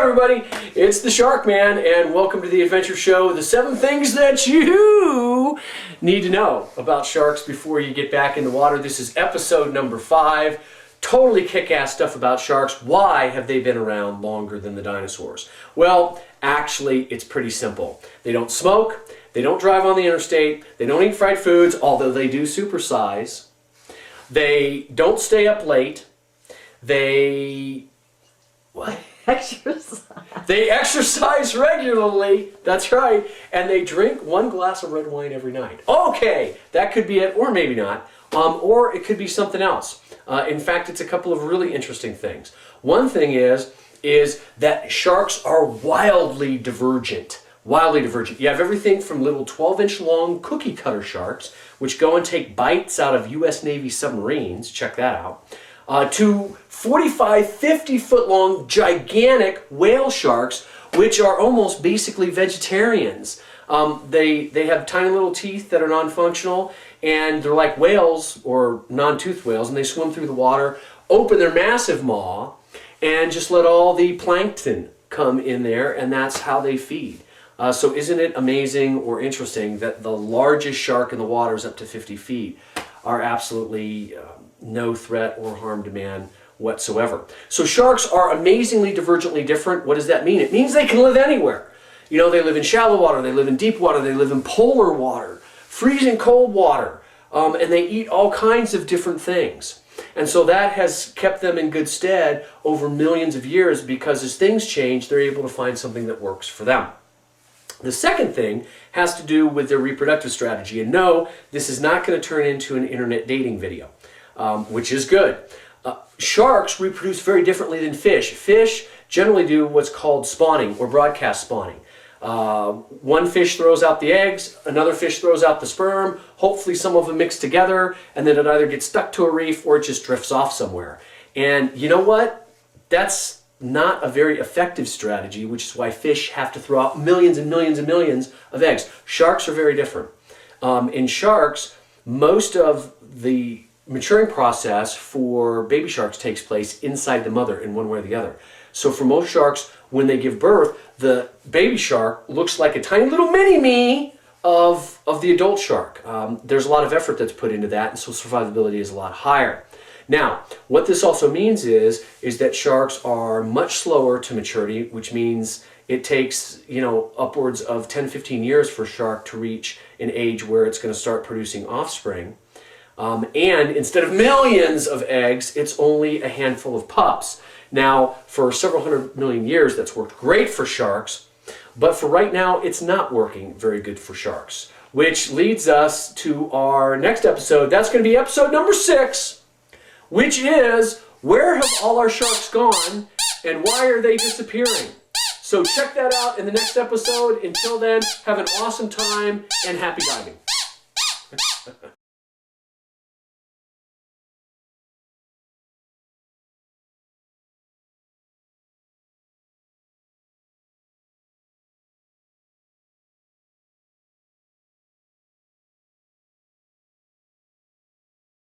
everybody, it's the Shark Man, and welcome to the Adventure Show, the 7 things that you need to know about sharks before you get back in the water. This is episode number 5. Totally kick-ass stuff about sharks. Why have they been around longer than the dinosaurs? Well, actually, it's pretty simple. They don't smoke, they don't drive on the interstate, they don't eat fried foods, although they do supersize. They don't stay up late. They... what? Exercise. They exercise regularly, that's right, and they drink 1 glass of red wine every night. Okay, that could be it, or maybe not, or it could be something else. In fact, it's a couple of really interesting things. One thing is that sharks are wildly divergent. Wildly divergent. You have everything from little 12-inch long cookie cutter sharks, which go and take bites out of U.S. Navy submarines, check that out, to 45, 50-foot long gigantic whale sharks, which are almost basically vegetarians. They have tiny little teeth that are non-functional, and they're like whales or non-toothed whales, and they swim through the water, open their massive maw, and just let all the plankton come in there, and that's how they feed. So isn't it amazing or interesting that the largest shark in the water is up to 50 feet are absolutely no threat or harm to man whatsoever. So sharks are amazingly divergently different. What does that mean? It means they can live anywhere. You know, they live in shallow water, they live in deep water, they live in polar water, freezing cold water, and they eat all kinds of different things. And so that has kept them in good stead over millions of years, because as things change, they're able to find something that works for them. The second thing has to do with their reproductive strategy. And no, this is not going to turn into an internet dating video, which is good. Sharks reproduce very differently than fish. Fish generally do what's called spawning or broadcast spawning. One fish throws out the eggs, another fish throws out the sperm, hopefully some of them mix together, and then it either gets stuck to a reef or it just drifts off somewhere. And you know what? That's not a very effective strategy, which is why fish have to throw out millions and millions and millions of eggs. Sharks are very different. In sharks, most of the maturing process for baby sharks takes place inside the mother in one way or the other. So for most sharks, when they give birth, the baby shark looks like a tiny little mini-me of the adult shark. There's a lot of effort that's put into that, and so survivability is a lot higher. Now, what this also means is that sharks are much slower to maturity, which means it takes, upwards of 10, 15 years for a shark to reach an age where it's going to start producing offspring. And instead of millions of eggs, it's only a handful of pups. Now, for several 100 million years, that's worked great for sharks, but for right now, it's not working very good for sharks, which leads us to our next episode. That's going to be episode number 6. Which is, where have all our sharks gone and why are they disappearing? So check that out in the next episode. Until then, have an awesome time and happy diving.